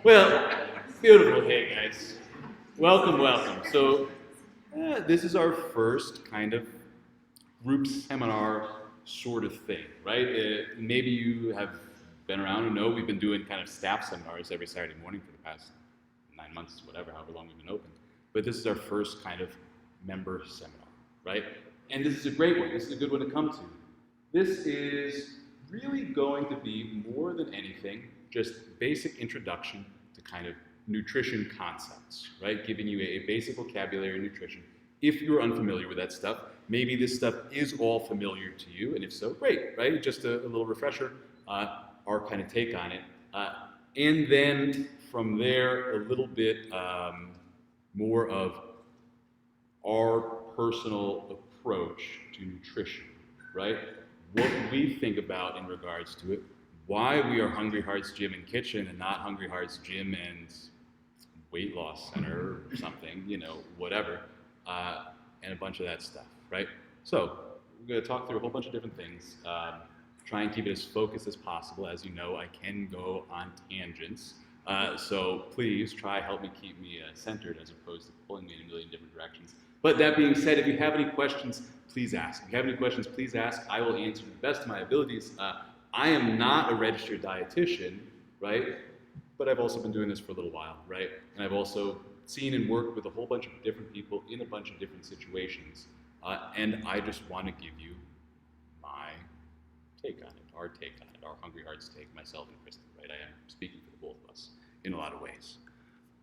Well, beautiful. Hey, guys. Welcome, welcome. So, this is our first kind of group seminar sort of thing, right? Maybe you have been around and know we've been doing kind of staff seminars every Saturday morning for the past 9 months, whatever, however long we've been open. But this is our first kind of member seminar, right? And this is a great one. This is a good one to come to. This is really going to be more than anything just basic introduction to kind of nutrition concepts, right? Giving you a basic vocabulary of nutrition. If you're unfamiliar with that stuff, maybe this stuff is all familiar to you, and if so, great, right? Just a little refresher, our kind of take on it. And then from there, a little bit more of our personal approach to nutrition, right? What we think about in regards to it, why we are Hungry Hearts Gym and Kitchen and not Hungry Hearts Gym and Weight Loss Center or something, whatever, and a bunch of that stuff, right? So we're going to talk through a whole bunch of different things, try and keep it as focused as possible. As you know, I can go on tangents, so please help me keep me centered as opposed to pulling me in a million different directions. But that being said, if you have any questions, please ask. If you have any questions, please ask. I will answer to the best of my abilities. I am not a registered dietitian, right? But I've also been doing this for a little while, right? And I've also seen and worked with a whole bunch of different people in a bunch of different situations. And I just want to give you my take on it, our take on it, our Hungry Hearts take, myself and Kristen, right? I am speaking for the both of us in a lot of ways.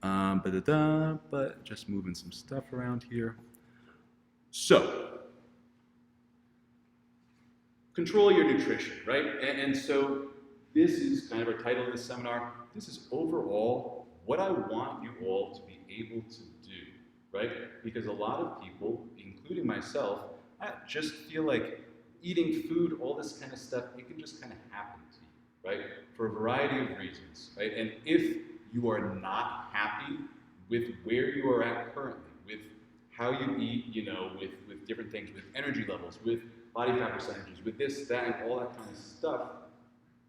But just moving some stuff around here. So, control your nutrition, right? And so this is kind of our title of this seminar. This is overall what I want you all to be able to do, right? Because a lot of people, including myself, just feel like eating food, all this kind of stuff, it can just kind of happen to you, right? For a variety of reasons, right? And if you are not happy with where you are at currently, with how you eat, with different things, with energy levels, with body fat percentages, with this, that, and all that kind of stuff,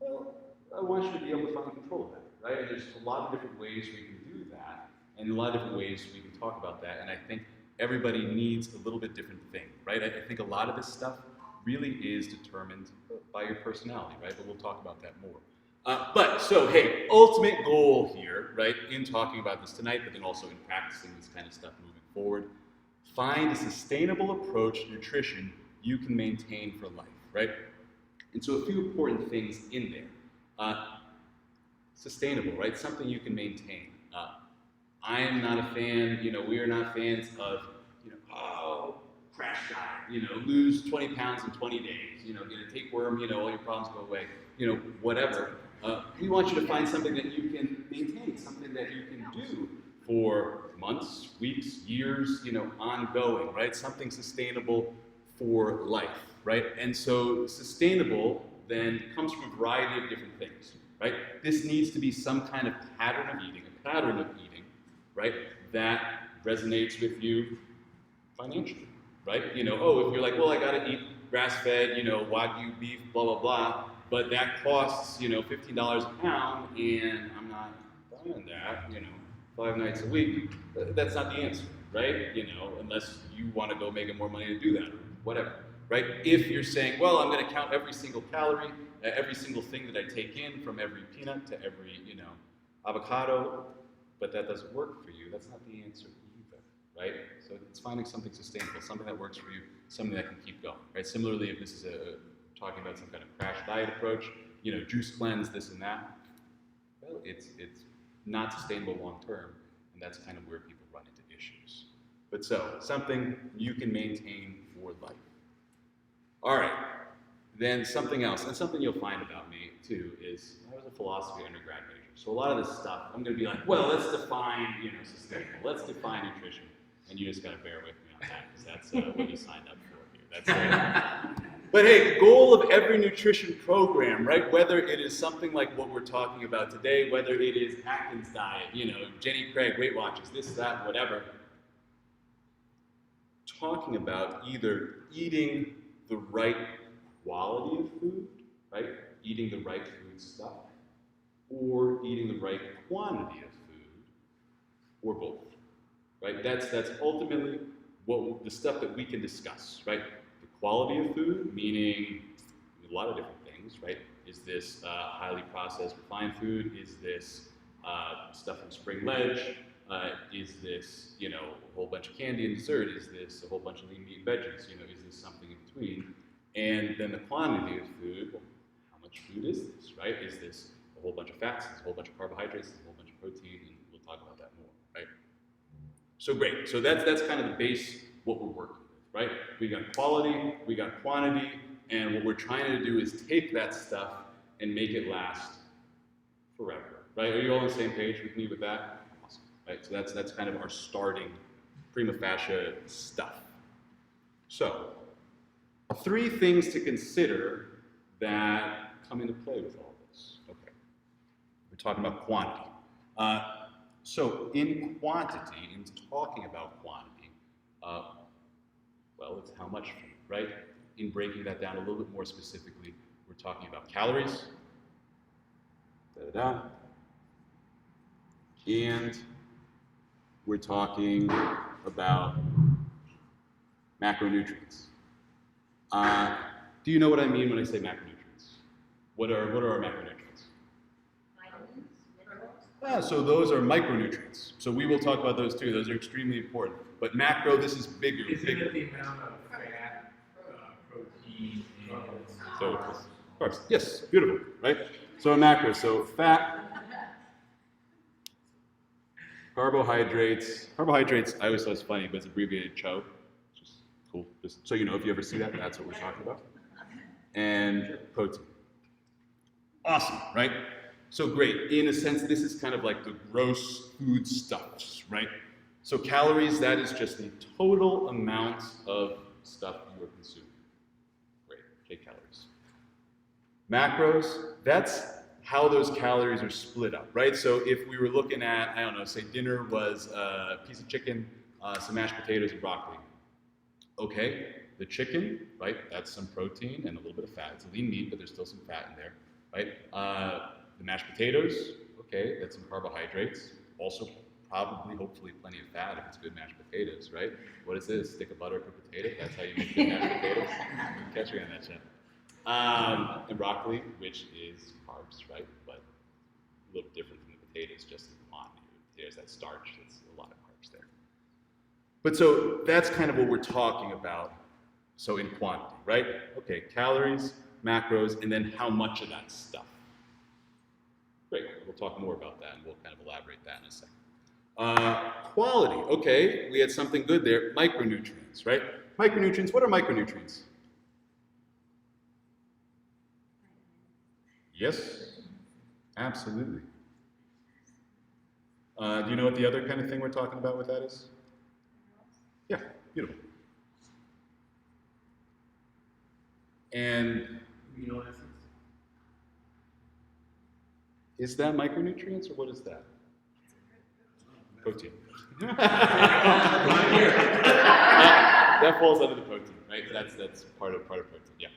well, I want you to be able to find control of that, right? And there's a lot of different ways we can do that, and a lot of different ways we can talk about that, and I think everybody needs a little bit different thing, right? I think a lot of this stuff really is determined by your personality, right? But we'll talk about that more. Hey, ultimate goal here, right, in talking about this tonight, but then also in practicing this kind of stuff moving forward, find a sustainable approach to nutrition you can maintain for life, right? And so a few important things in there. Sustainable, right? Something you can maintain. I am not a fan, we are not fans of, crash diet, lose 20 pounds in 20 days, get a tapeworm, all your problems go away, whatever. We want you to find something that you can maintain, something that you can do for months, weeks, years, ongoing, right? Something sustainable for life, right? And so sustainable then comes from a variety of different things, right? This needs to be some kind of pattern of eating, right? That resonates with you financially, right? If you're like, well, I gotta eat grass-fed, Wagyu beef, blah, blah, blah, but that costs, $15 a pound, and I'm not buying that, 5 nights a week. That's not the answer, right? Unless you want to go making more money to do that, or whatever, right? If you're saying, well, I'm going to count every single calorie, every single thing that I take in, from every peanut to every, avocado, but that doesn't work for you, that's not the answer either, right? So it's finding something sustainable, something that works for you, something that can keep going, right? Similarly, if this is talking about some kind of crash diet approach, juice cleanse, this and that, well, it's not sustainable long term, and that's kind of where people run into issues. But so, something you can maintain for life. All right, then something else, and something you'll find about me too, is I was a philosophy undergrad major. So a lot of this stuff, I'm going to be like, well, let's define, sustainable. Let's define nutrition, and you just got to bear with me on that, because that's what you signed up for here. That's But hey, the goal of every nutrition program, right, whether it is something like what we're talking about today, whether it is Atkins diet, Jenny Craig, Weight Watchers, this, that, whatever, talking about either eating the right quality of food, right, eating the right food stuff, or eating the right quantity of food, or both, right? That's ultimately the stuff that we can discuss, right? The quality of food, meaning a lot of different things, right? Is this highly processed refined food? Is this stuff from Spring Ledge? Is this, you know, a whole bunch of candy and dessert? Is this a whole bunch of lean meat and veggies? You know, is this something in between? And then the quantity of food, well, how much food is this, right? Is this a whole bunch of fats? Is this a whole bunch of carbohydrates? Is this a whole bunch of protein? And we'll talk about that more, right? So great. So that's kind of the base, what we're working with, right? We got quality, we got quantity, and what we're trying to do is take that stuff and make it last forever, right? Are you all on the same page with me with that? Awesome, right? So that's kind of our starting prima facie stuff. So, 3 things to consider that come into play with all this. Okay, we're talking about quantity. So in quantity, in talking about quantity, well, it's how much food, right? In breaking that down a little bit more specifically, we're talking about calories, and we're talking about macronutrients. Do you know what I mean when I say macronutrients? What are our macronutrients? So those are micronutrients. So we will talk about those too. Those are extremely important. But macro, this is bigger. Is it the amount of fat, protein, and so carbs? Yes, beautiful, right? So macro, so fat, carbohydrates. Carbohydrates, I always thought it's funny, but it's abbreviated CHO, which is cool. Just so you know, if you ever see that, that's what we're talking about. And protein. Awesome, right? So great. In a sense, this is kind of like the gross food stuffs, right? So calories, that is just the total amount of stuff you are consuming. Great, okay, calories. Macros, that's how those calories are split up, right? So if we were looking at, I don't know, say dinner was a piece of chicken, some mashed potatoes and broccoli. Okay, the chicken, right, that's some protein and a little bit of fat. It's a lean meat, but there's still some fat in there, right? The mashed potatoes, okay, that's some carbohydrates. Also, probably, hopefully, plenty of fat if it's good mashed potatoes, right? What is this? Stick of butter per potato? That's how you make good mashed potatoes? Catch me on that shit. And broccoli, which is carbs, right? But a little different from the potatoes, just in quantity. There's that starch, that's a lot of carbs there. But so that's kind of what we're talking about. So in quantity, right? Okay, calories, macros, and then how much of that stuff. Great, we'll talk more about that and we'll kind of elaborate that in a second. Quality, okay, we had something good there. Micronutrients, right? Micronutrients, what are micronutrients? Yes, absolutely. Do you know what the other kind of thing we're talking about with that is? Yeah, beautiful. And amino acids. Is that micronutrients or what is that? Protein. That falls under the protein, right? That's part of protein. Yeah.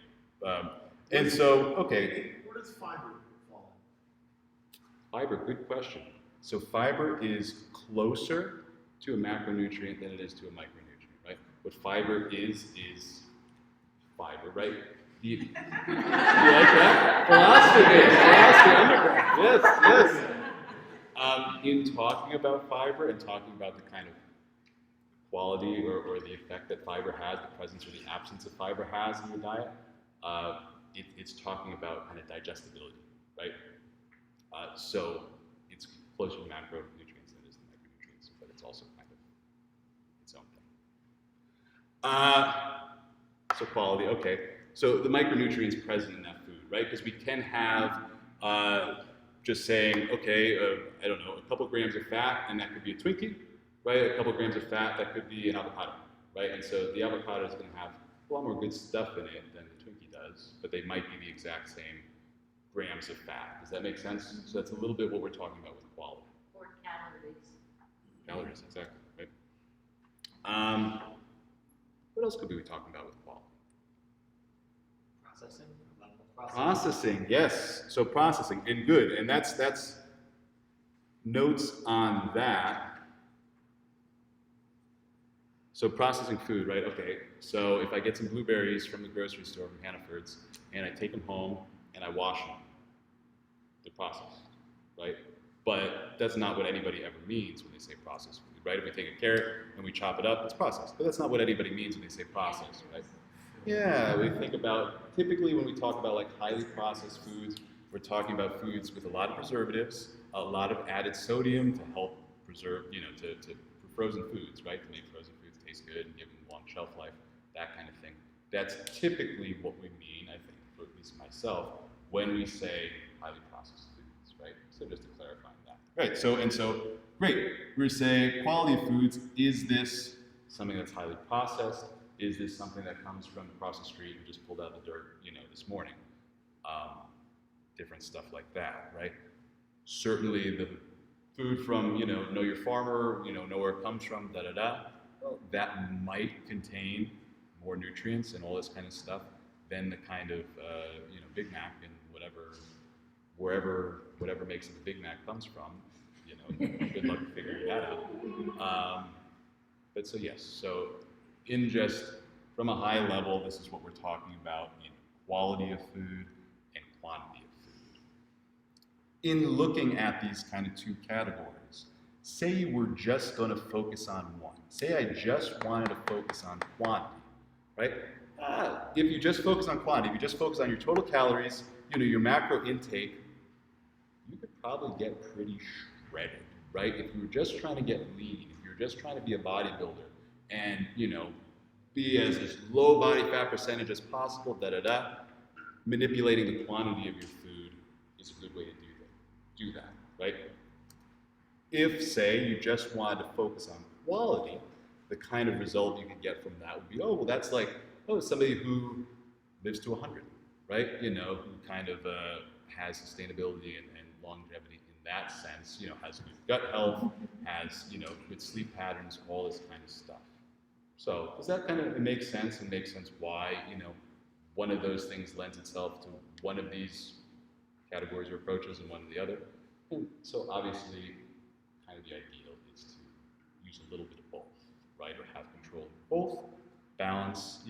And so, okay. Where does fiber fall? Fiber, good question. So fiber is closer to a macronutrient than it is to a micronutrient, right? What fiber is fiber, right? You like that? Philosophy undergrad. Yes. In talking about fiber and talking about the kind of quality or the effect that fiber has, the presence or the absence of fiber has in your diet, it's talking about kind of digestibility, right? So it's closer to macronutrients than it is to micronutrients, but it's also kind of its own thing. So quality, okay. So the micronutrients present in that food, right? Because we can have just saying, okay, I don't know, a couple grams of fat, and that could be a Twinkie, right? A couple grams of fat, that could be an avocado, right? And so the avocado is going to have a lot more good stuff in it than the Twinkie does, but they might be the exact same grams of fat. Does that make sense? So that's a little bit what we're talking about with quality. Or calories. Calories, exactly, right? What else could we be talking about with quality? Processing, Processing, yes. So processing, and good, and that's notes on that. So processing food, right? Okay. So if I get some blueberries from the grocery store from Hannaford's and I take them home and I wash them, they're processed, right? But that's not what anybody ever means when they say processed food, right? If we take a carrot and we chop it up, it's processed. But that's not what anybody means when they say processed, right? Yeah, we think about, typically when we talk about like highly processed foods, we're talking about foods with a lot of preservatives, a lot of added sodium to help preserve, for frozen foods, right? To make frozen foods taste good and give them long shelf life, that kind of thing. That's typically what we mean, I think, for at least myself, when we say highly processed foods, right? So just to clarify that. Right, so great. We're saying quality of foods, is this something that's highly processed? Is this something that comes from across the street and just pulled out of the dirt, this morning? Different stuff like that, right? Certainly the food from, know your farmer, know where it comes from, well, that might contain more nutrients and all this kind of stuff than the kind of, Big Mac and whatever makes it a Big Mac comes from, good luck figuring that out. But so yes, so in just from a high level, this is what we're talking about in quality of food and quantity of food. In looking at these kind of two categories, say you were just going to focus on one. Say I just wanted to focus on quantity, right? If you just focus on quantity, if you just focus on your total calories, your macro intake, you could probably get pretty shredded, right? If you were just trying to get lean, if you're just trying to be a bodybuilder and, be as low body fat percentage as possible, manipulating the quantity of your food is a good way to do that, right? If, say, you just wanted to focus on quality, the kind of result you could get from that would be, that's like, somebody who lives to 100, right? Who kind of has sustainability and longevity in that sense, has good gut health, has, good sleep patterns, all this kind of stuff. So does that kind of make sense, and make sense why, one of those things lends itself to one of these categories or approaches and one of the other? And so obviously, kind of the ideal is to use a little bit of both, right? Or have control of both, balance,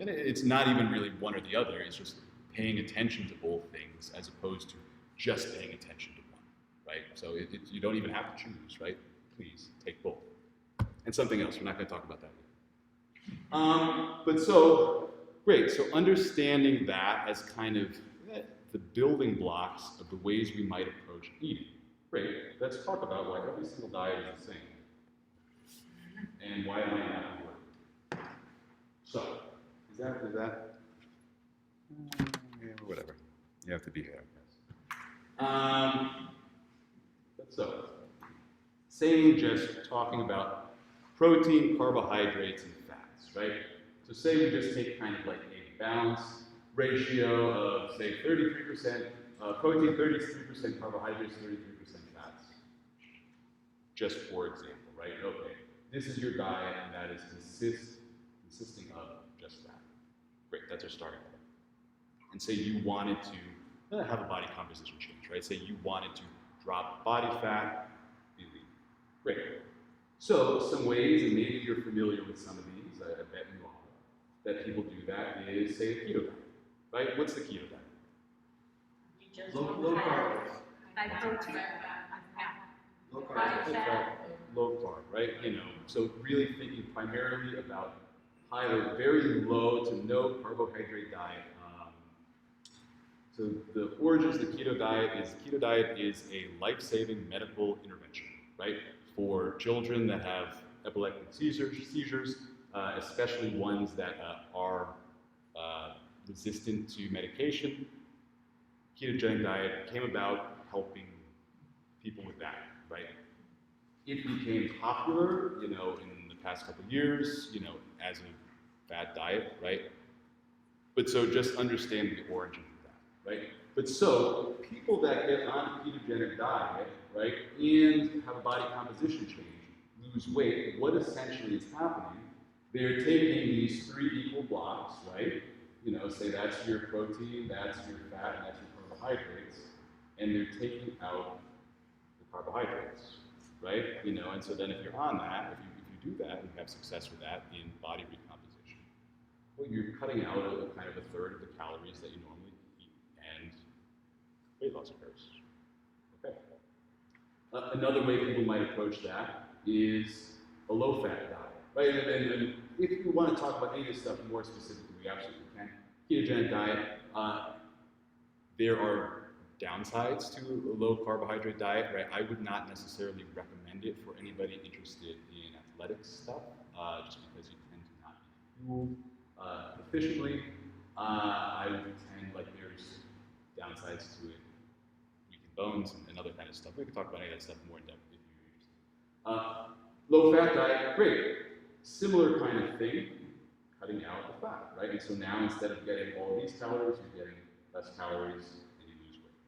and it's not even really one or the other, it's just paying attention to both things as opposed to just paying attention to one, right? So you don't even have to choose, right? Please take both. And something else, we're not going to talk about that. But so, great, so understanding that as kind of the building blocks of the ways we might approach eating. Great, let's talk about why every single diet is the same. And why it might not work. So, is that? Whatever. You have to be here, I guess. So, saying just talking about protein, carbohydrates, and fats, right? So say we just take kind of like a balanced ratio of, say, 33% protein, 33% carbohydrates, 33% fats. Just for example, right? Okay, this is your diet, and that is consisting of just that. Great, that's our starting point. And say you wanted to have a body composition change, right? Say you wanted to drop body fat, be lean. Great. So some ways, and maybe you're familiar with some of these, I bet you are, that people do that is, say, a keto diet, right? What's the keto diet? Low carb. High protein. Low carb. High fat. Low carb, right? So really thinking primarily about either very low to no carbohydrate diet. So the origins of the keto diet is a life-saving medical intervention, right? For children that have epileptic seizures, especially ones that are resistant to medication. Ketogenic diet came about helping people with that, right? It became popular, in the past couple of years, as a fad diet, right? But so just understand the origin of that, right? But so people that get on a ketogenic diet, right, and have a body composition change, lose weight, what essentially is happening, they're taking these three equal blocks, right, say that's your protein, that's your fat, and that's your carbohydrates, and they're taking out the carbohydrates, right? And so then if you're on that, if you do that and have success with that in body recomposition, well, you're cutting out a kind of a third of the calories that you normally eat, and weight loss occurs. Okay. Another way people might approach that is a low-fat diet, right? And if you want to talk about any of this stuff more specifically, we absolutely can. Ketogenic diet, there are downsides to a low-carbohydrate diet, right? I would not necessarily recommend it for anybody interested in athletic stuff, just because you tend to not be fueled efficiently. I would tend, there's downsides to it, weakened bones and other kind of stuff. We can talk about any of that stuff more in depth if you're interested. Low-fat diet, great. Similar kind of thing, cutting out the fat, right? And so now instead of getting all these calories, you're getting less calories and you lose weight.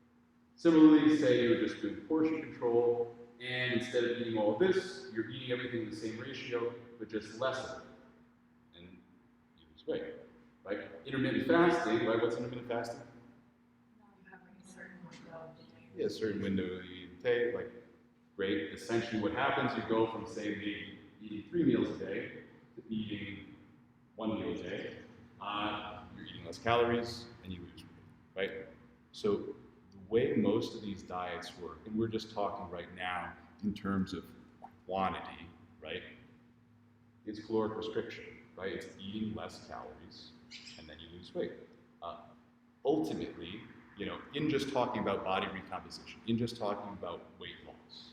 Similarly, say you're just doing portion control, and instead of eating all this, you're eating everything in the same ratio, but just less of it, and you lose weight, right? Intermittent fasting, right? What's intermittent fasting? Yeah, a certain window you take, great. Essentially what happens, you go from, say, maybe eating 3 meals a day to eating 1 meal a day. You're eating less calories and you lose weight, right? So the way most of these diets work, and we're just talking right now in terms of quantity, right? It's caloric restriction, right? It's eating less calories and then you lose weight. Ultimately, in just talking about body recomposition, in just talking about weight loss,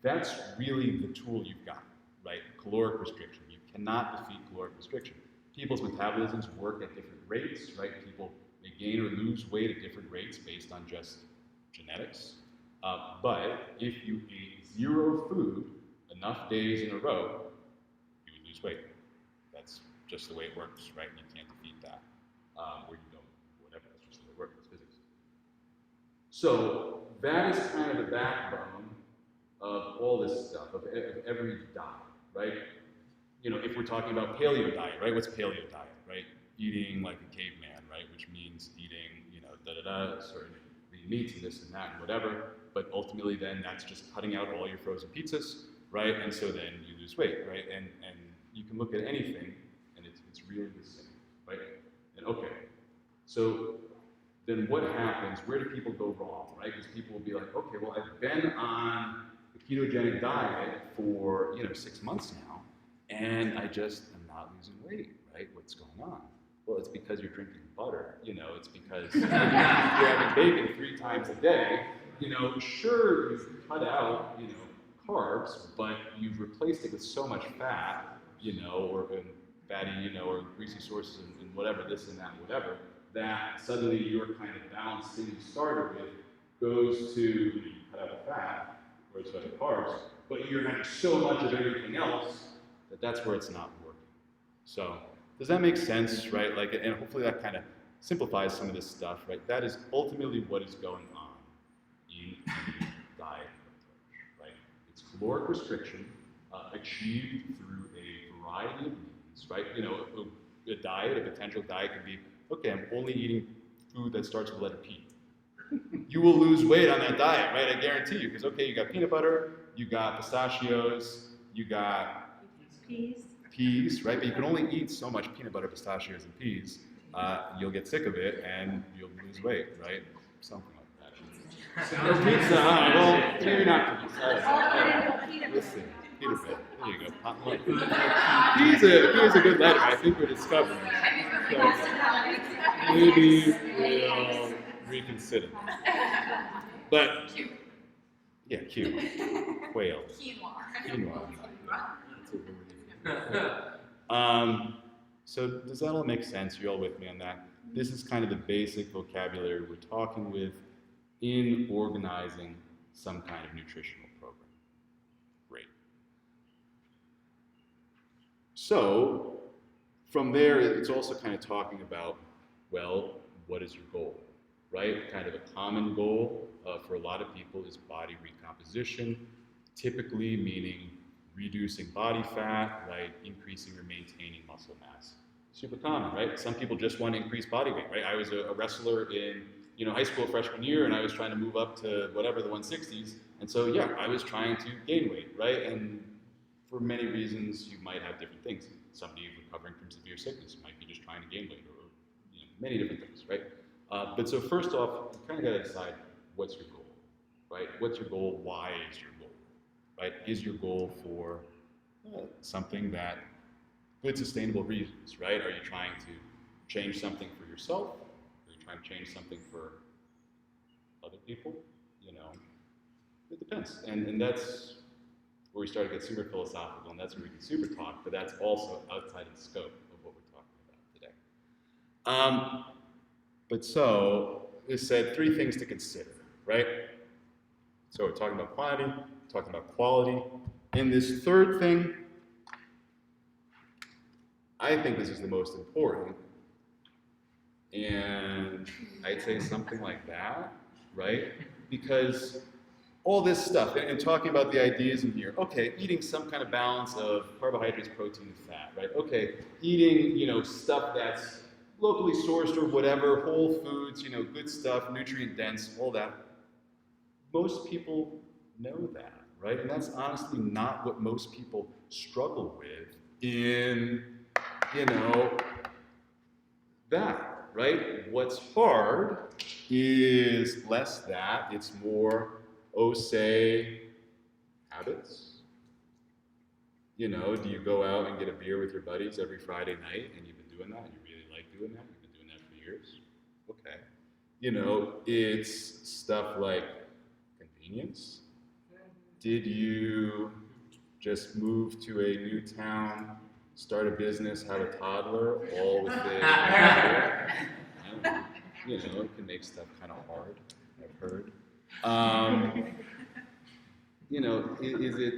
that's really the tool you've got, right? Caloric restriction. You cannot defeat caloric restriction. People's metabolisms work at different rates, right? People may gain or lose weight at different rates based on just genetics. But if you ate 0 food enough days in a row, you would lose weight. That's just the way it works, right? You can't defeat that. Or you don't, whatever, that's just the way it works, it's physics. So that is kind of the backbone of all this stuff, of every diet, right? If we're talking about paleo diet, right? What's paleo diet, right? Eating like a caveman, right? Which means eating, certain lean meats and this and that and whatever. But ultimately then that's just cutting out all your frozen pizzas, right? And so then you lose weight, right? And you can look at anything and it's really the same, right? And okay, so then what happens? Where do people go wrong, right? Because people will be like, okay, well, I've been on a ketogenic diet for 6 months now, and I just am not losing weight, right? What's going on? Well, it's because you're drinking butter. It's because you're having bacon 3 times a day. Sure, you've cut out carbs, but you've replaced it with so much fat, or fatty, or greasy sources and whatever, this and that, whatever, that suddenly your kind of balanced thing you started with goes to, you cut out the fat, or it's the carbs, but you're having so much of everything else that's where it's not working. So does that make sense, right? And hopefully that kind of simplifies some of this stuff, right? That is ultimately what is going on in the diet approach, right? It's caloric restriction achieved through a variety of means, right? A diet, a potential diet could be, okay, I'm only eating food that starts with the letter P. You will lose weight on that diet, right? I guarantee you, because okay, you got peanut butter, you got pistachios, you got peas, right? But you can only eat so much peanut butter, pistachios, and peas. You'll get sick of it and you'll lose weight, right? Something like that. Or pizza, well, maybe not pizza. Listen, peanut butter. There you go. Hot milk. Peas a good letter. I think we're discovering. So maybe we'll reconsider. But yeah, Q. Quail. Quinoa. So does that all make sense? You all with me on that? This is kind of the basic vocabulary we're talking with in organizing some kind of nutritional program. Great. So from there, it's also kind of talking about, well, what is your goal, right? Kind of a common goal for a lot of people is body recomposition, typically meaning reducing body fat, right? Increasing or maintaining muscle mass. super common, right? Some people just want to increase body weight, right? I was a wrestler in high school freshman year, and I was trying to move up to whatever the 160s, and so yeah, I was trying to gain weight, right? And for many reasons, you might have different things. Somebody recovering from severe sickness might be just trying to gain weight, or many different things, right? But so first off, you kind of got to decide what's your goal, right? What's your goal? Why is your goal, right? Is your goal for something that good sustainable reasons, right? Are you trying to change something for yourself? Are you trying to change something for other people? It depends, and that's where we start to get super philosophical, and that's where we can super talk, but that's also outside of the scope of what we're talking about today. But so, it said 3 things to consider, right? So we're talking about quantity, talking about quality, and this third thing, I think this is the most important, and I'd say something like that, right? Because all this stuff, and talking about the ideas in here, okay, eating some kind of balance of carbohydrates, protein, and fat, right? Okay, eating, stuff that's locally sourced or whatever, whole foods, good stuff, nutrient dense, all that. Most people know that, right? And that's honestly not what most people struggle with in, that, right? What's hard is less that, it's more, say, habits. Do you go out and get a beer with your buddies every Friday night and you've been doing that, and you really like doing that, you've been doing that for years? Okay. It's stuff like convenience. Did you just move to a new town, start a business, have a toddler, all within a year? It can make stuff kind of hard, I've heard. Is it,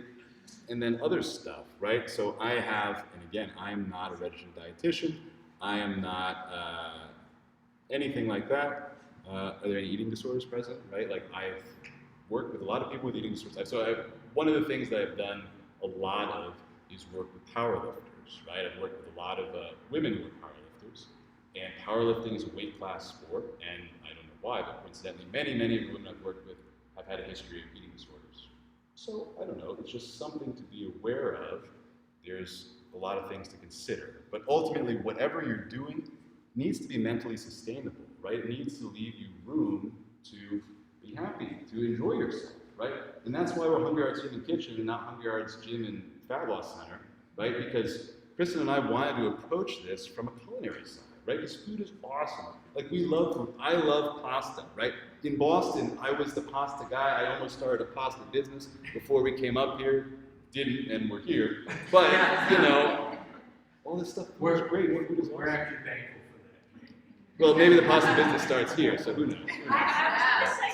and then other stuff, right? So I have, and again, I'm not a registered dietitian. I am not anything like that. Are there any eating disorders present, right? Like I've worked with a lot of people with eating disorders. So one of the things that I've done a lot of is work with powerlifters, right? I've worked with a lot of women who are powerlifters, and powerlifting is a weight class sport, and I don't know why, but coincidentally, many of the women I've worked with have had a history of eating disorders. So, I don't know, it's just something to be aware of. There's a lot of things to consider. But ultimately, whatever you're doing needs to be mentally sustainable, right? It needs to leave you room to be happy, to enjoy yourself, right? And that's why we're Hungry Hearts Human Kitchen and not Hungry Hearts Gym and Fat Loss Center, right? Because Kristen and I wanted to approach this from a culinary side, right? Because food is awesome. Like, we love food. I love pasta, right? In Boston, I was the pasta guy. I almost started a pasta business before we came up here. Didn't, and we're here. But, all this stuff is great. Food is awesome. We're actually thankful for that. Well, maybe the pasta business starts here, so who knows?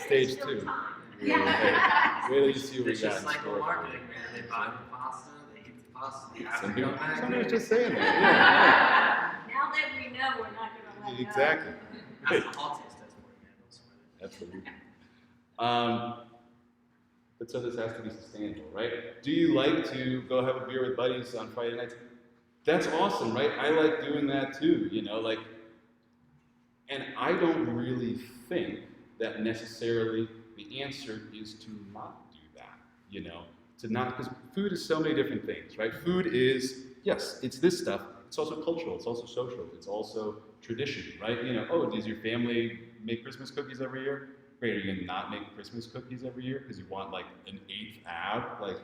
Stage 2. Yeah. Wait till you see what we It's got just in like store. marketing, man. They buy the pasta, they eat the pasta. Somebody was just saying that. Now that we know, we're not gonna let Yeah, go. exactly. That's the hot taste test for it, man. Don't sweat it. Absolutely. But so this has to be sustainable, right? Do you like to go have a beer with buddies on Friday nights? That's awesome, right? I like doing that too, and I don't really think that necessarily the answer is to not do that, to not, because food is so many different things, right? Food is, yes, it's this stuff. It's also cultural. It's also social. It's also tradition, right? Does your family make Christmas cookies every year? Great, are you gonna not make Christmas cookies every year because you want like an 8th ab? Like,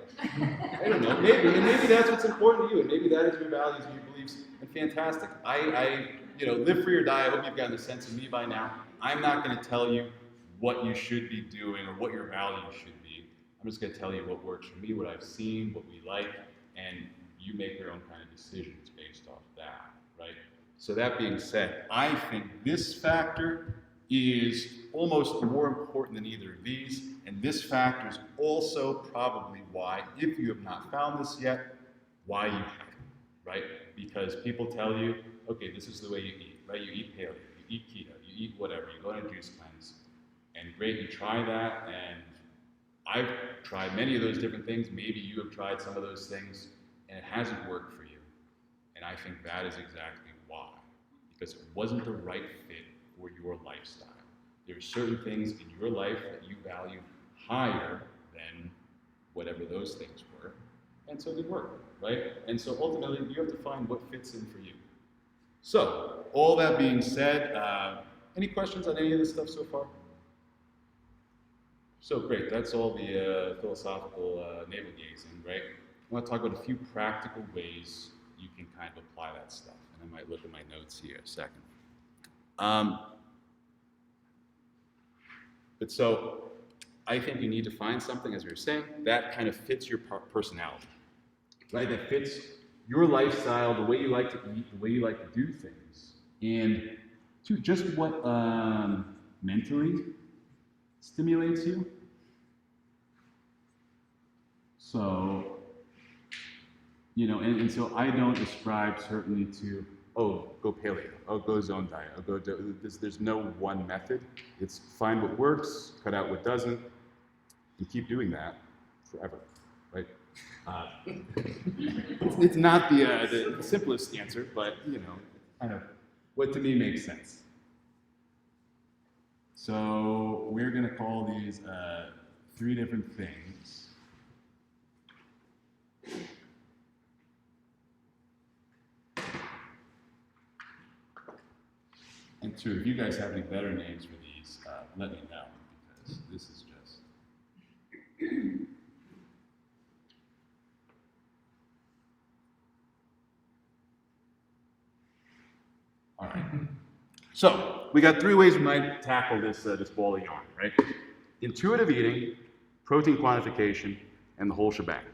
I don't know, maybe that's what's important to you, and maybe that is your values and your beliefs, and fantastic. I live free or die. I hope you've gotten a sense of me by now. I'm not gonna tell you what you should be doing or what your values should be. I'm just gonna tell you what works for me, what I've seen, what we like, and you make your own kind of decisions based off that, right? So that being said, I think this factor is almost more important than either of these, and this factor is also probably why, if you have not found this yet, why you haven't, right? Because people tell you, okay, this is the way you eat, right? You eat paleo, you eat keto, you eat whatever, you go on a juice cleanse, and great, you try that, and I've tried many of those different things. Maybe you have tried some of those things, and it hasn't worked for you. And I think that is exactly why. because it wasn't the right fit for your lifestyle. There are certain things in your life that you value higher than whatever those things were, and so they work, right? And so ultimately, you have to find what fits in for you. So, all that being said, any questions on any of this stuff so far? So great, that's all the philosophical navel gazing, right? I want to talk about a few practical ways you can kind of apply that stuff. And I might look at my notes here a second. But so, I think you need to find something, as we were saying, that kind of fits your personality, right? That fits your lifestyle, the way you like to eat, the way you like to do things, and to just what mentally stimulates you. So, you know, and so I don't ascribe certainly to, oh, go paleo, oh, go zone diet, oh, go do, there's no one method. It's find what works, cut out what doesn't, and keep doing that forever, right? It's not the simplest answer, but, you know, kind of what to me makes sense. So we're going to call these 3 different things. And 2, if you guys have any better names for these, let me know, because this is just... All right. So we got 3 ways we might tackle this ball of yarn, right? Intuitive eating, protein quantification, and the whole shebang.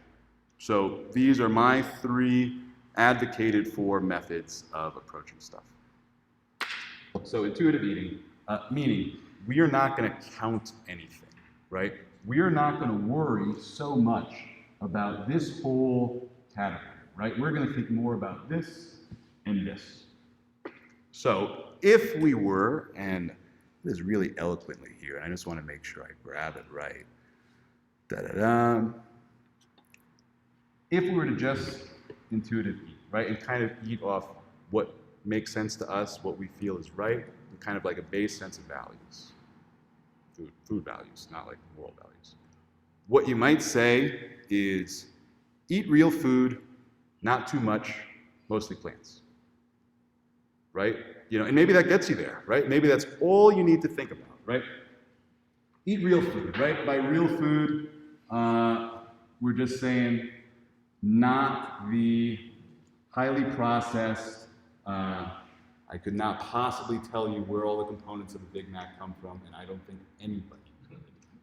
So these are my 3 advocated for methods of approaching stuff. So intuitive eating, meaning we are not going to count anything, right? We are not going to worry so much about this whole category, right? We're going to think more about this and this. So if we were, and it is really eloquently here, and I just want to make sure I grab it right. Da-da-da. If we were to just intuitive eat, right, and kind of eat off what makes sense to us, what we feel is right, and kind of like a base sense of values. Food values, not like moral values. What you might say is eat real food, not too much, mostly plants. Right? You know, and maybe that gets you there, right? Maybe that's all you need to think about, right? Eat real food, right? By real food, we're just saying not the highly processed, I could not possibly tell you where all the components of a Big Mac come from, and I don't think anybody could,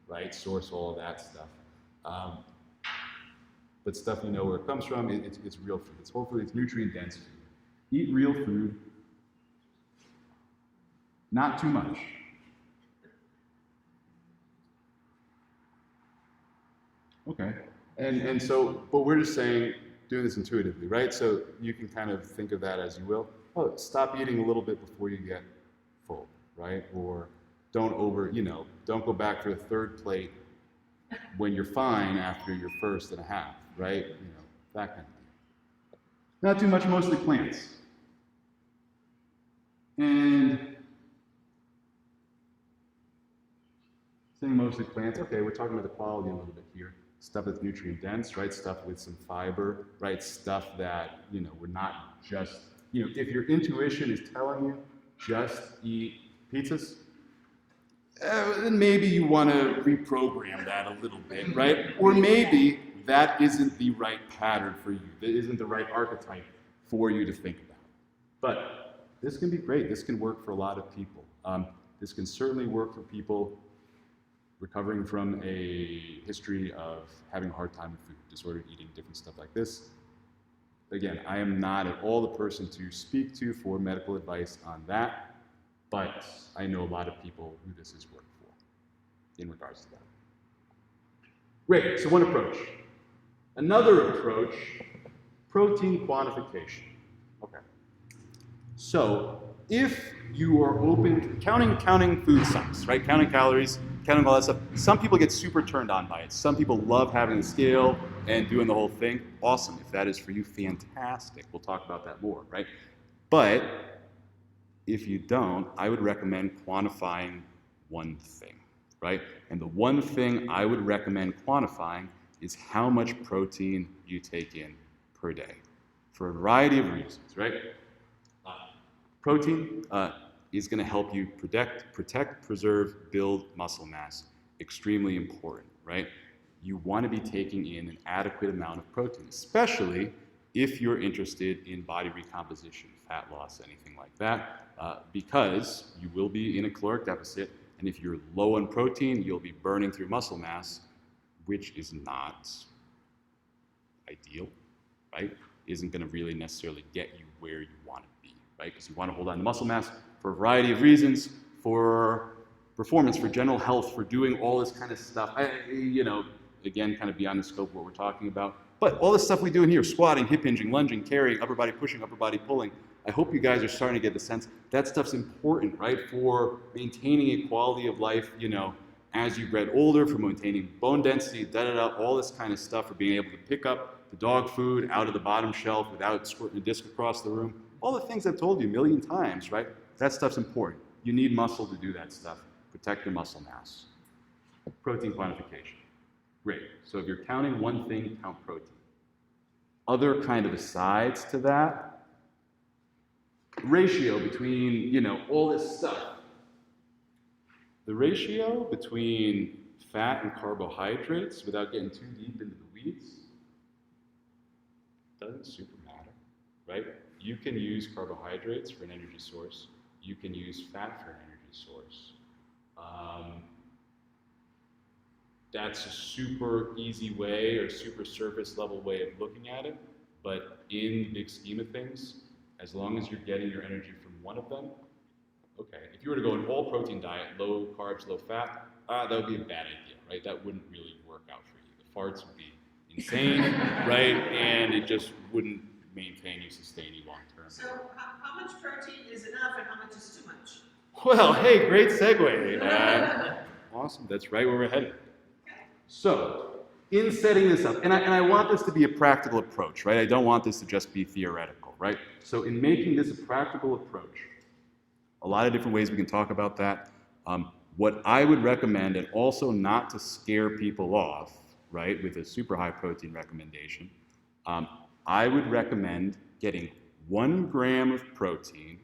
right? Source all of that stuff. But stuff you know where it comes from, it's real food. Hopefully it's nutrient-dense food. Eat real food, not too much. Okay. And so, but we're just saying, doing this intuitively, right? So you can kind of think of that as you will. Oh, stop eating a little bit before you get full, right? Or don't don't go back for a 3rd plate when you're fine after your 1st and a half, right? You know, that kind of thing. Not too much, mostly plants. And saying mostly plants, okay, we're talking about the quality a little bit here. Stuff that's nutrient dense, right? Stuff with some fiber, right? Stuff that, we're not just, if your intuition is telling you just eat pizzas, then maybe you want to reprogram that a little bit, right? Or maybe that isn't the right pattern for you. That isn't the right archetype for you to think about. But this can be great. This can work for a lot of people. This can certainly work for people recovering from a history of having a hard time with food, disordered eating, different stuff like this. Again, I am not at all the person to speak to for medical advice on that, but I know a lot of people who this has worked for in regards to that. Great, so one approach. Another approach, protein quantification. Okay. So if you are open, counting food sucks, right? Counting calories, counting all that stuff. Some people get super turned on by it. Some people love having the scale and doing the whole thing. Awesome. If that is for you, fantastic. We'll talk about that more, right? But If you don't, I would recommend quantifying one thing, right? And the one thing I would recommend quantifying is how much protein you take in per day, for a variety of reasons, right? Protein is going to help you protect, preserve, build muscle mass. Extremely important, right? You want to be taking in an adequate amount of protein, especially if you're interested in body recomposition, fat loss, anything like that, because you will be in a caloric deficit, and if you're low on protein, you'll be burning through muscle mass, which is not ideal, right? Isn't going to really necessarily get you where you want to be, right? Because you want to hold on to muscle mass for a variety of reasons, for performance, for general health, for doing all this kind of stuff. Again, kind of beyond the scope of what we're talking about. But all the stuff we do in here, squatting, hip hinging, lunging, carrying, upper body pushing, upper body pulling, I hope you guys are starting to get the sense that stuff's important, right? For maintaining a quality of life, as you get older, for maintaining bone density, all this kind of stuff, for being able to pick up the dog food out of the bottom shelf without squirting a disc across the room. All the things I've told you a million times, right? That stuff's important. You need muscle to do that stuff. Protect your muscle mass. Protein quantification. Great. So if you're counting one thing, count protein. Other kind of asides to that, ratio between, all this stuff. The ratio between fat and carbohydrates, without getting too deep into the weeds, doesn't super matter, right? You can use carbohydrates for an energy source. You can use fat for an energy source. That's a super easy way or super surface level way of looking at it, but in the big scheme of things, as long as you're getting your energy from one of them, okay. If you were to go an all protein diet, low carbs, low fat, that would be a bad idea, right? That wouldn't really work out for you. The farts would be insane, right? And it just wouldn't maintain you, sustain you long term. So how much protein is enough and how much is too much? Well, hey, great segue. Awesome, that's right where we're headed. So, in setting this up, and I want this to be a practical approach, right? I don't want this to just be theoretical, right? So in making this a practical approach, a lot of different ways we can talk about that. What I would recommend, and also not to scare people off, right, with a super high protein recommendation, I would recommend getting 1 gram of protein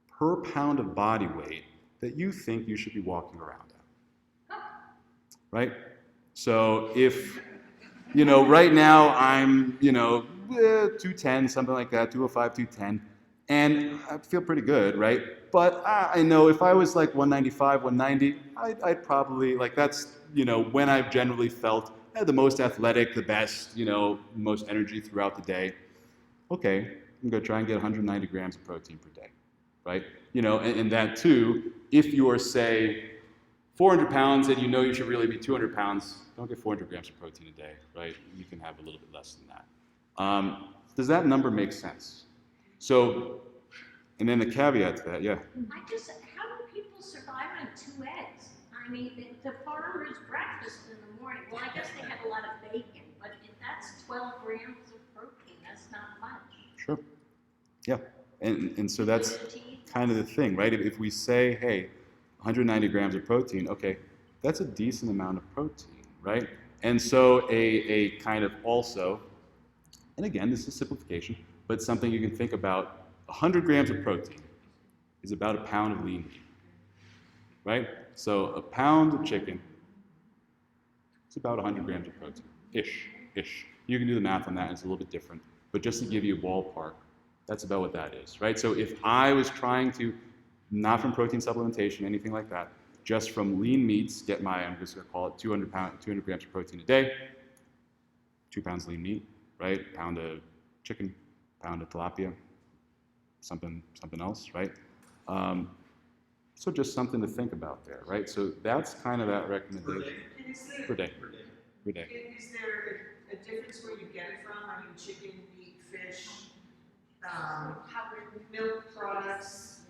per pound of body weight that you think you should be walking around at, right? So if, right now I'm, 210, something like that, 205, 210, and I feel pretty good, right? But I know if I was like 195, 190, I'd probably, that's, when I've generally felt the most athletic, the best, most energy throughout the day. Okay, I'm gonna try and get 190 grams of protein per day, right? And that too, if you are, say, 400 pounds and you should really be 200 pounds, don't get 400 grams of protein a day, right? You can have a little bit less than that. Does that number make sense? So, and then the caveat to that, yeah. How do people survive on 2 eggs? I mean, the farmer's breakfast in the morning, well, I guess they have a lot of bacon, but if that's 12 grams of protein, that's not much. Sure. Yeah. And so that's kind of the thing, right? If we say, hey, 190 grams of protein, okay, that's a decent amount of protein, right? And so a kind of also, and again, this is simplification, but something you can think about, 100 grams of protein is about a pound of lean meat, right? So a pound of chicken, it's about 100 grams of protein, ish. You can do the math on that, it's a little bit different, but just to give you a ballpark, that's about what that is, right? So if I was trying to, not from protein supplementation, anything like that, just from lean meats, I'm just gonna call it 200 grams of protein a day, 2 pounds lean meat, right? Pound of chicken, pound of tilapia, something else, right? So just something to think about there, right? So that's kind of that recommendation. Per day. Is there a difference where you get it from? I mean, chicken, meat, fish, milk products?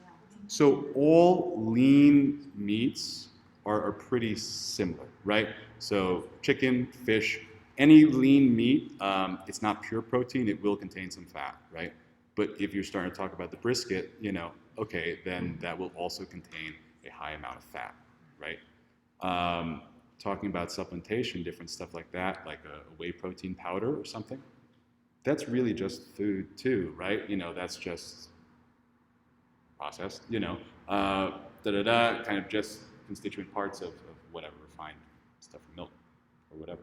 So all lean meats are pretty similar, right? So chicken, fish, any lean meat, it's not pure protein, it will contain some fat, right? But if you're starting to talk about the brisket, okay, then that will also contain a high amount of fat, right? Talking about supplementation, different stuff like that, like a whey protein powder or something, that's really just food too, right? That's just processed, kind of just constituent parts of whatever, refined stuff from milk or whatever.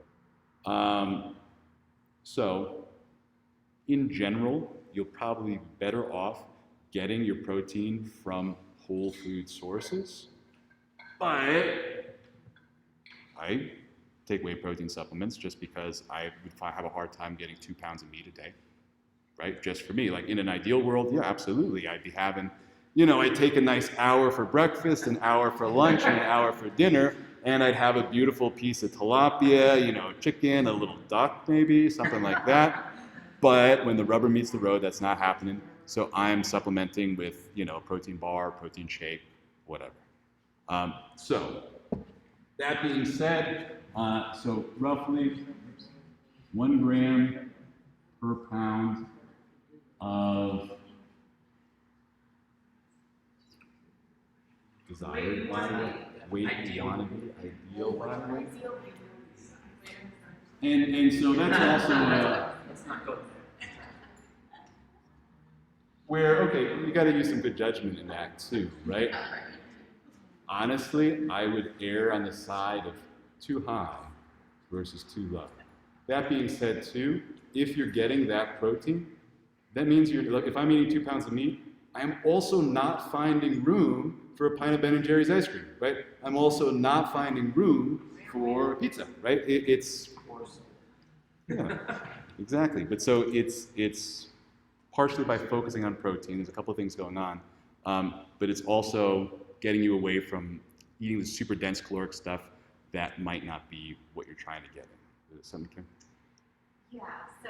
So, in general, you'll probably be better off getting your protein from whole food sources, but I take whey protein supplements just because I would have a hard time getting 2 pounds of meat a day, right? Just for me, like in an ideal world, yeah, absolutely. I'd be having, I'd take a nice hour for breakfast, an hour for lunch, and an hour for dinner, and I'd have a beautiful piece of tilapia, chicken, a little duck maybe, something like that. But when the rubber meets the road, that's not happening. So I'm supplementing with, protein bar, protein shake, whatever. So that being said, so roughly 1 gram per pound of desired body weight, quantity, ideal body weight. And so that's also Let's not go there. where, okay, you got to use some good judgment in that too, right? Honestly, I would err on the side of too high versus too low. That being said too, if you're getting that protein, that means if I'm eating 2 pounds of meat, I'm also not finding room for a pint of Ben & Jerry's ice cream, right? I'm also not finding room for pizza, right? Yeah, exactly. But so it's partially by focusing on protein. There's a couple of things going on, but it's also getting you away from eating the super dense caloric stuff that might not be what you're trying to get in. Is it something, Kim? Yeah, so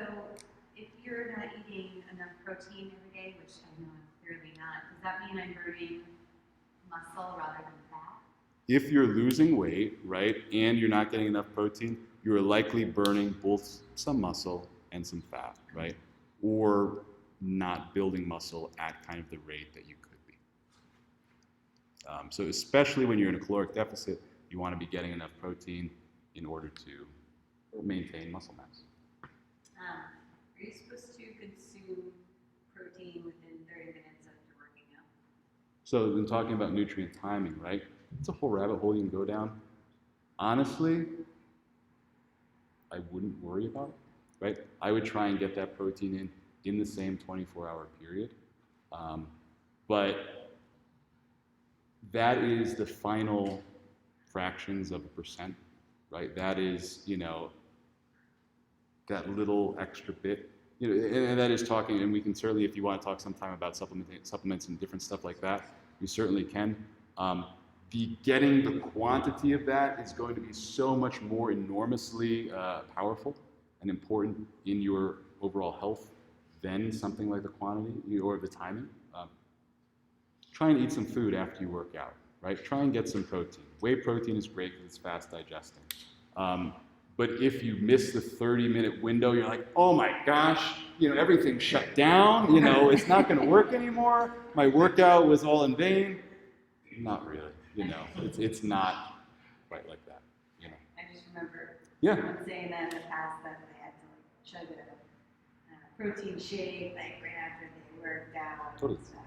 if you're not eating enough protein every day, which I know I'm clearly not, does that mean I'm burning muscle rather than fat? If you're losing weight, right, and you're not getting enough protein, you're likely burning both some muscle and some fat, right? Or not building muscle at kind of the rate that you could be. So especially when you're in a caloric deficit, you want to be getting enough protein in order to maintain muscle mass. Are you supposed to consume protein within 30 minutes after working out? So then talking about nutrient timing, right? It's a whole rabbit hole you can go down. Honestly, I wouldn't worry about it, right? I would try and get that protein in the same 24-hour period. But that is the final fractions of a percent, right? That is, that little extra bit. And that is talking, and we can certainly, if you want to talk sometime about supplements and different stuff like that, you certainly can. Getting the quantity of that is going to be so much more enormously powerful and important in your overall health than something like the quantity or the timing. Try and eat some food after you work out, right? Try and get some protein. Whey protein is great because it's fast digesting. But if you miss the 30-minute window, you're like, oh my gosh, everything's shut down. It's not going to work anymore. My workout was all in vain. Not really. It's not quite like that. I just remember Yeah. someone saying that in the past that they had to chug a protein shake right after they worked out Totally. and stuff.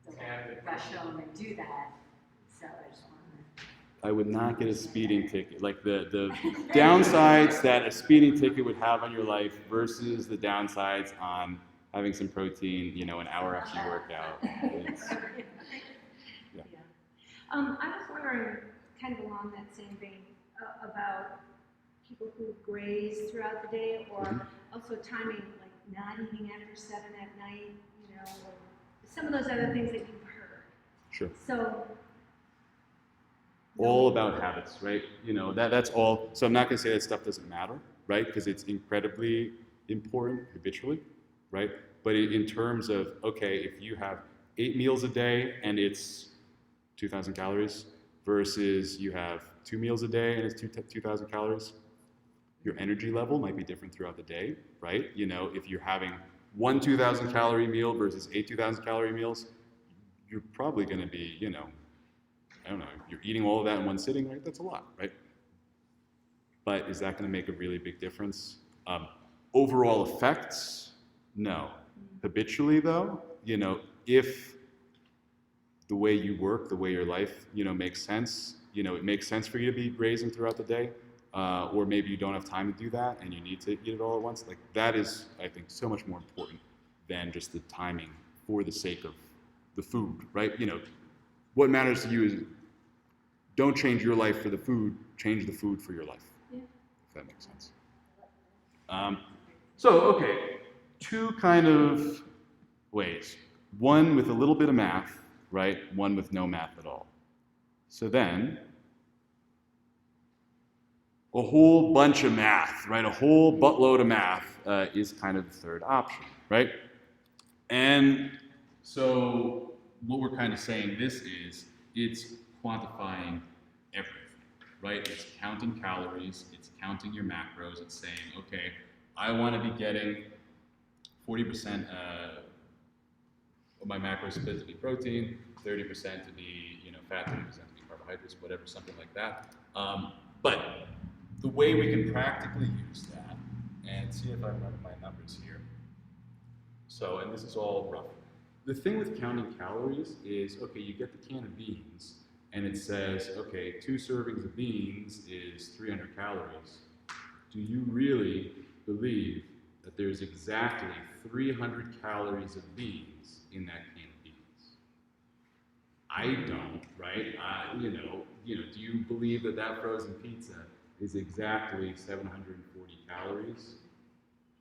So rush home and do that. So I just wanted I would not get a speeding ticket. Like the downsides that a speeding ticket would have on your life versus the downsides on having some protein, an hour after you work out. I was wondering, kind of along that same vein, about people who graze throughout the day, or also timing, like not eating after 7 at night, or some of those other things that you've heard. Sure. So. All about habits, right? That's all. So I'm not going to say that stuff doesn't matter, right? Because it's incredibly important habitually, right? But in terms of, okay, if you have 8 meals a day and it's 2,000 calories versus you have 2 meals a day and it's 2,000 calories, your energy level might be different throughout the day, right? If you're having one 2,000 calorie meal versus 8 2,000 calorie meals, you're probably going to be, I don't know, you're eating all of that in one sitting, right? That's a lot, right? But is that going to make a really big difference? Overall effects, no. Habitually, though, if the way you work, the way your life, makes sense, it makes sense for you to be grazing throughout the day, or maybe you don't have time to do that and you need to eat it all at once. Like that is, I think, so much more important than just the timing for the sake of the food, right? What matters to you is don't change your life for the food, change the food for your life. Yeah. If that makes sense. So, okay, two kind of ways. One with a little bit of math, right? One with no math at all. So then, a whole bunch of math, right? A whole buttload of math is kind of the third option, right? And so what we're kind of saying this is, it's quantifying everything, right? It's counting calories, it's counting your macros, it's saying, okay, I want to be getting 40% of my macros split to be protein, 30% to be fat, 30% to be carbohydrates, whatever, something like that. But the way we can practically use that, and see if I remember my numbers here. So, and this is all rough. The thing with counting calories is, okay, you get the can of beans, and it says, okay, 2 servings of beans is 300 calories. Do you really believe that there's exactly 300 calories of beans in that can of beans? I don't, right? Do you believe that that frozen pizza is exactly 740 calories?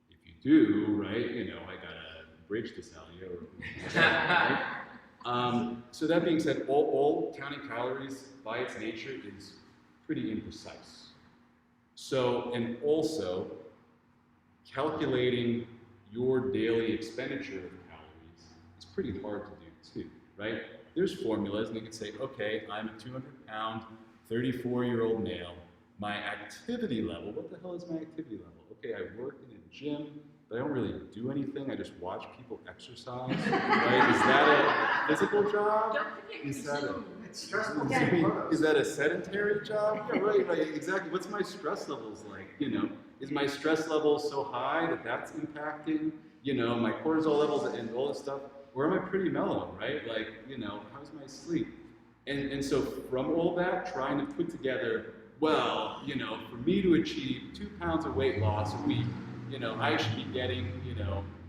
If you do, right, I got a bridge to sell you. Right? So that being said, all counting calories by its nature is pretty imprecise. So, and also, calculating your daily expenditure of calories is pretty hard to do too, right? There's formulas, and you can say, okay, I'm a 200-pound, 34-year-old male. My activity level, what the hell is my activity level? Okay, I work in a gym, but I don't really do anything. I just watch people exercise, right? Is that a physical job? Don't forget Is your that Zoom. It's stressful. Is that a sedentary job? Yeah, right, exactly. What's my stress levels like? Is my stress level so high that that's impacting, my cortisol levels and all this stuff? Or am I pretty mellow, right? Like, how's my sleep? And so from all that, trying to put together, well, for me to achieve 2 pounds of weight loss a week, I should be getting,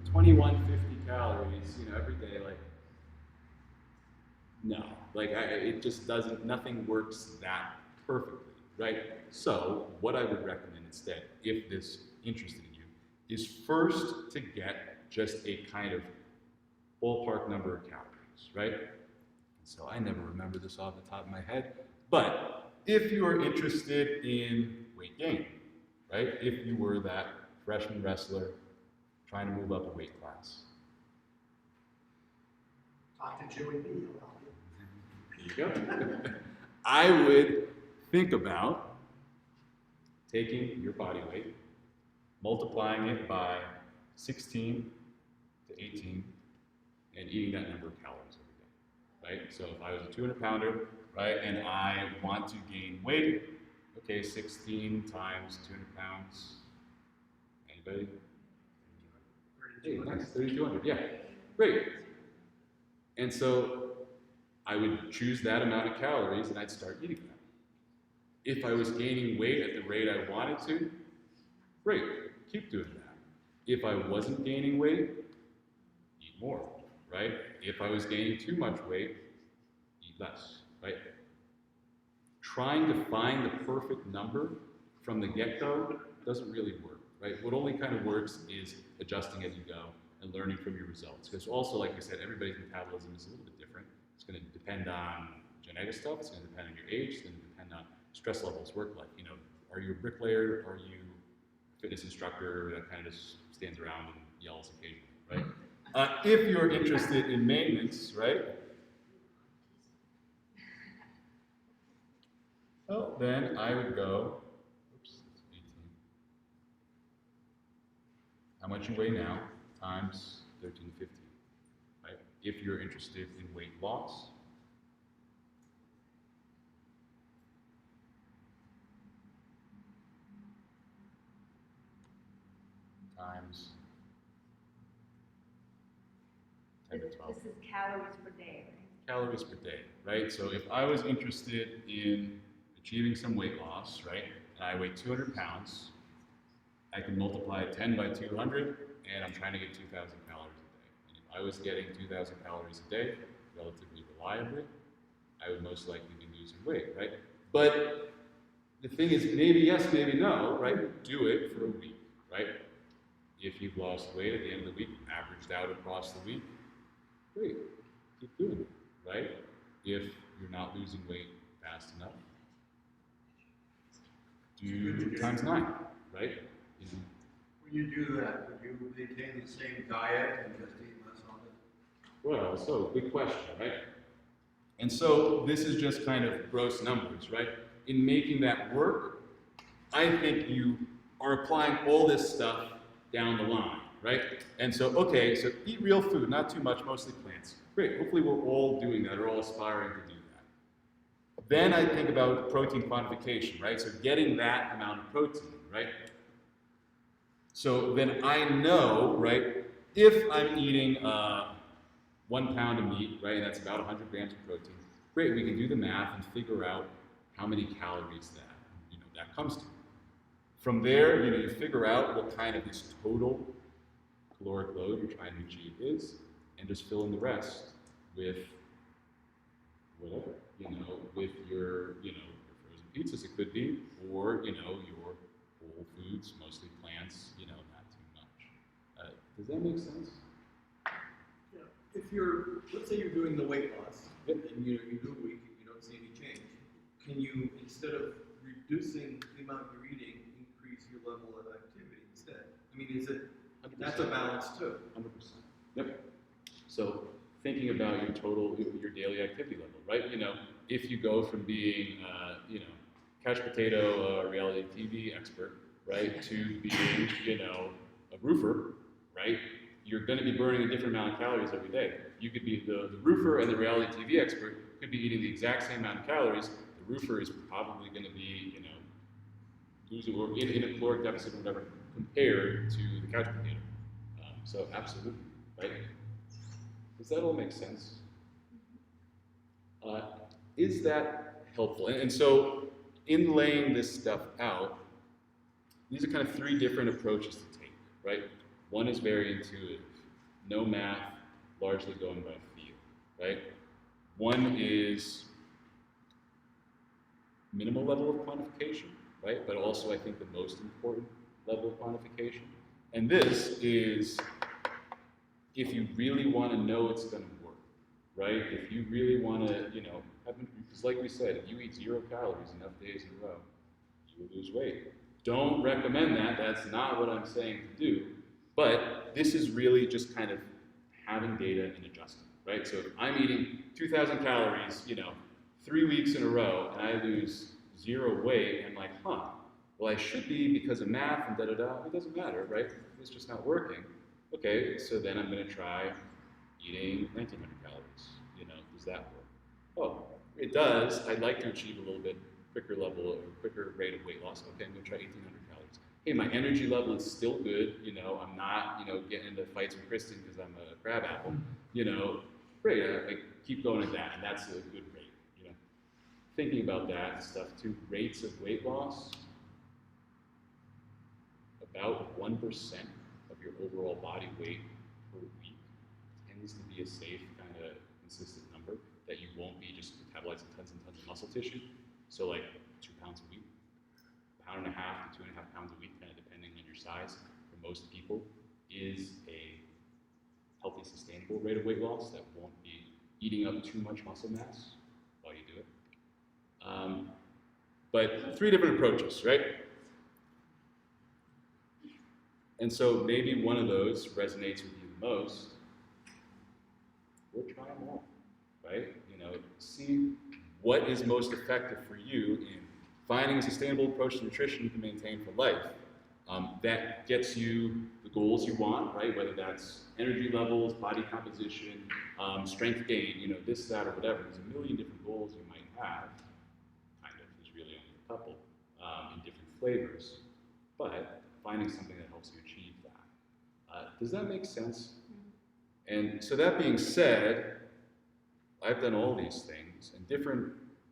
2150 calories, every day. Like, no, like it just doesn't, nothing works that perfectly, right? So what I would recommend instead, if this interested you, is first to get just a kind of ballpark number of calories, right? So I never remember this off the top of my head, but if you are interested in weight gain, right? If you were that freshman wrestler trying to move up a weight class. Talk to Joey B. There you go. I would think about taking your body weight, multiplying it by 16 to 18, and eating that number of calories every day, right? So if I was a 200-pounder, right, and I want to gain weight, okay, 16 times 200 pounds. Anybody? Hey, nice, 3,200, yeah, great. And so I would choose that amount of calories and I'd start eating that. If I was gaining weight at the rate I wanted to, great, keep doing that. If I wasn't gaining weight, eat more, right? If I was gaining too much weight, eat less, right? Trying to find the perfect number from the get-go doesn't really work, right? What only kind of works is adjusting as you go and learning from your results. Because also, like I said, everybody's metabolism is a little bit different. It's going to depend on genetic stuff. It's going to depend on your age. It's going to depend on stress levels, work life. Are you a bricklayer? Are you a fitness instructor that kind of just stands around and yells occasionally, right? If you're interested in maintenance, right? Well, then I would go, oops, that's 18. How much you weigh now, times 13.15, right? If you're interested in weight loss, times 10 to 12. This is calories per day, right? Calories per day, right? So if I was interested in achieving some weight loss, right, and I weigh 200 pounds, I can multiply 10 by 200, and I'm trying to get 2,000 calories a day. And if I was getting 2,000 calories a day relatively reliably, I would most likely be losing weight, right? But the thing is, maybe yes, maybe no, right? Do it for a week, right? If you've lost weight at the end of the week, averaged out across the week, great, keep doing it, right? If you're not losing weight fast enough, do times 9, right? You know, When you do that, would you maintain the same diet and just eat less of it? well, so good question, right? And so this is just kind of gross numbers, right? In making that work, I think you are applying all this stuff down the line, right? And so, okay, so eat real food, not too much, mostly plants. Great, hopefully we're all doing that, or all aspiring to do that. Then I think about protein quantification, right? So getting that amount of protein, right? So then I know, right, if I'm eating 1 pound of meat, right, and that's about 100 grams of protein, great, we can do the math and figure out how many calories that comes to. From there, you figure out what kind of this total caloric load you're trying to achieve is, and just fill in the rest with whatever, with your frozen pizzas it could be, or, your whole foods, mostly plants, not too much. Does that make sense? Yeah, if you're, let's say you're doing the weight loss, Yep. and you do a week and you don't see any change, can you, instead of reducing the amount you're eating, increase your level of activity instead? I mean, is it, that's a balance too. 100%. Yep. So thinking about your total, your daily activity level, right? If you go from being, couch potato, reality TV expert, right, to being, a roofer, right? You're going to be burning a different amount of calories every day. You could be the roofer, and the reality TV expert could be eating the exact same amount of calories. The roofer is probably going to be, losing or in a caloric deficit or whatever compared to the couch potato. So absolutely, right? Does that all make sense? Is that helpful? And so in laying this stuff out, these are kind of 3 different approaches to take, right? One is very intuitive, no math, largely going by feel, right? One is minimal level of quantification, right? But also I think the most important level of quantification. And this is if you really want to know it's going to work, right? If you really want to, because like we said, if you eat 0 calories enough days in a row, you will lose weight. Don't recommend that. That's not what I'm saying to do. But this is really just kind of having data and adjusting, right? So if I'm eating 2,000 calories, 3 weeks in a row, and I lose 0 weight, I'm like, well, I should be because of math and da-da-da. It doesn't matter, right? It's just not working. Okay, so then I'm going to try eating 1,900 calories. Does that work? Oh, it does. I'd like to achieve a little bit quicker level or quicker rate of weight loss. Okay, I'm going to try 1,800 calories. Hey, my energy level is still good. I'm not, getting into fights with Kristen because I'm a crab apple. Great. I keep going at that, and that's a good rate. Thinking about that stuff too. Rates of weight loss, about 1% of your overall body weight per week tends to be a safe kind of consistent number that you won't be just metabolizing tons and tons of muscle tissue. So like 2 pounds a week, 1.5 to 2.5 pounds a week, kind of depending on your size, for most people is a healthy, sustainable rate of weight loss that won't be eating up too much muscle mass while you do it. But 3 different approaches, right? And so maybe one of those resonates with you the most. We'll try them all, right? See what is most effective for you in finding a sustainable approach to nutrition you can maintain for life. That gets you the goals you want, right? Whether that's energy levels, body composition, strength gain, this, that, or whatever. There's a million different goals you might have. Kind of, there's really only a couple in different flavors. But finding something that helps you achieve that. Does that make sense? And so that being said, I've done all these things, and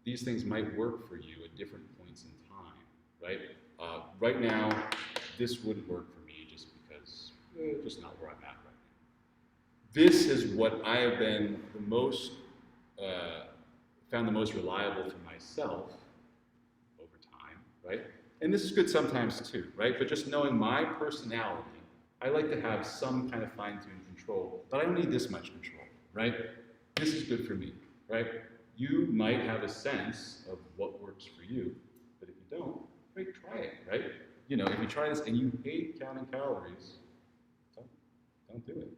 these things might work for you at different points in time, right? Right now, this wouldn't work for me just because, just not where I'm at right now. This is what I have been found the most reliable for myself over time, right? And this is good sometimes too, right? But just knowing my personality, I like to have some kind of fine-tuned control, but I don't need this much control, right? This is good for me, right? You might have a sense of what works for you, but if you don't, right, try it, right? If you try this and you hate counting calories, don't do it.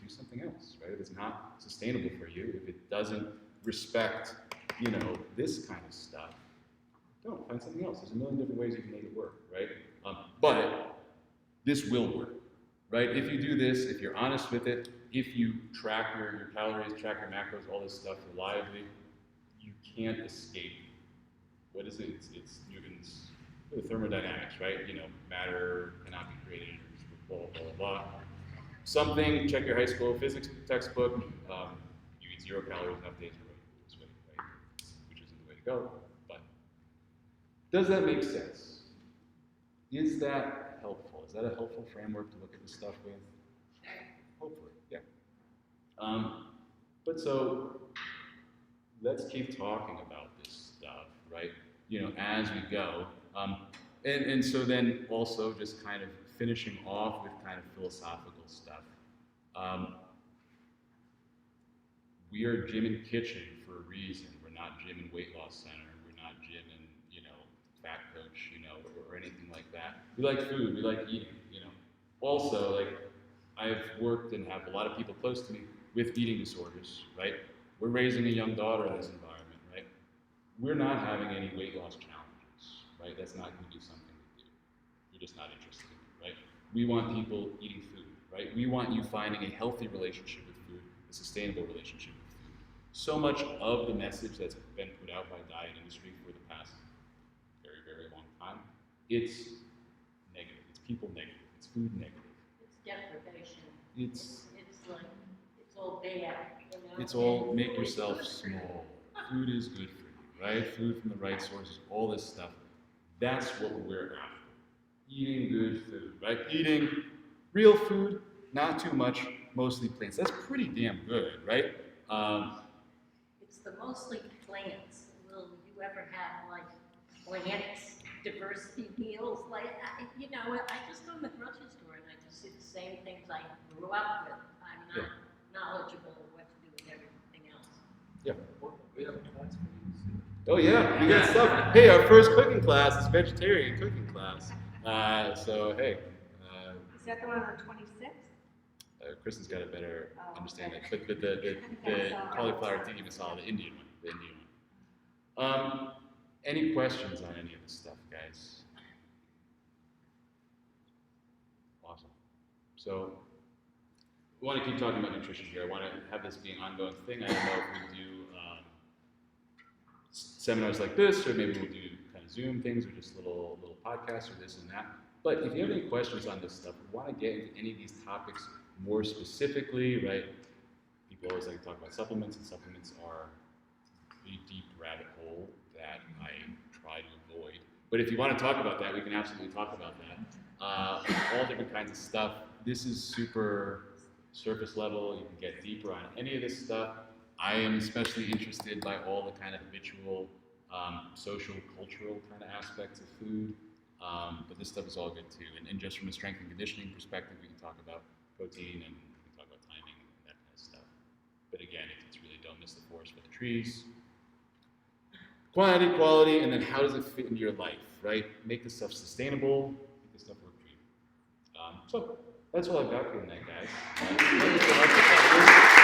Do something else, right? If it's not sustainable for you, if it doesn't respect, this kind of stuff, don't find something else. There's a million different ways you can make it work, right? But this will work, right? If you do this, if you're honest with it, if you track your calories, track your macros, all this stuff reliably, you can't escape. What is it? It's Newton's thermodynamics, right? Matter cannot be created, blah, blah, blah, blah. Something, check your high school physics textbook, you eat 0 calories enough days, you're ready to lose weight, right? Which isn't the way to go, but does that make sense? Is that helpful? Is that a helpful framework to look at this stuff with? Hopefully, yeah. But so, let's keep talking about this stuff, right? As we go. And so then also just kind of finishing off with kind of philosophical stuff. We are Gym and Kitchen for a reason. We're not Gym and Weight Loss Center. We're not Gym and, Fat Coach, or anything like that. We like food. We like eating, Also, I've worked and have a lot of people close to me with eating disorders, right? We're raising a young daughter in this environment, right? We're not having any weight loss challenges, right? That's not going to be something we do. We're just not interested in it, right? We want people eating food, right? We want you finding a healthy relationship with food, a sustainable relationship with food. So much of the message that's been put out by the diet industry for the past very, very long time, it's negative. It's people negative. It's food negative. It's deprivation. It's all bad, It's all make yourself small. Food is good for you, right? Food from the right sources, all this stuff. That's what we're after. Eating good food, right? Eating real food, not too much, mostly plants. That's pretty damn good, right? It's the mostly plants. Will you ever have plants diversity meals? I just go to the grocery store and I just see the same things I grew up with. I'm not knowledgeable of what to do with everything else. Yeah. We have a class for you. Oh yeah, we got stuff. Hey, our first cooking class is vegetarian cooking class. So hey. Is that the one on the 26th? Kristen's got a better Oh, understanding. okay. But the cauliflower tikka masala, the Indian one. Any questions on any of this stuff, guys? Awesome. So, we want to keep talking about nutrition here. I want to have this be an ongoing thing. I don't know if we do seminars like this, or maybe we'll do kind of Zoom things, or just little podcasts, or this and that. But if you have any questions on this stuff, we want to get into any of these topics more specifically, right? People always like to talk about supplements, and supplements are a deep rabbit hole that I try to avoid. But if you want to talk about that, we can absolutely talk about that. All different kinds of stuff. This is super surface level. You can get deeper on any of this stuff. I am especially interested by all the kind of habitual, social, cultural kind of aspects of food. But this stuff is all good too. And just from a strength and conditioning perspective, we can talk about protein and we can talk about timing and that kind of stuff. But again, it's really don't miss the forest for the trees. Quantity, quality, and then how does it fit into your life, right? Make this stuff sustainable, make this stuff work for you. So that's all I've got for you tonight, guys. Thank you so much for coming.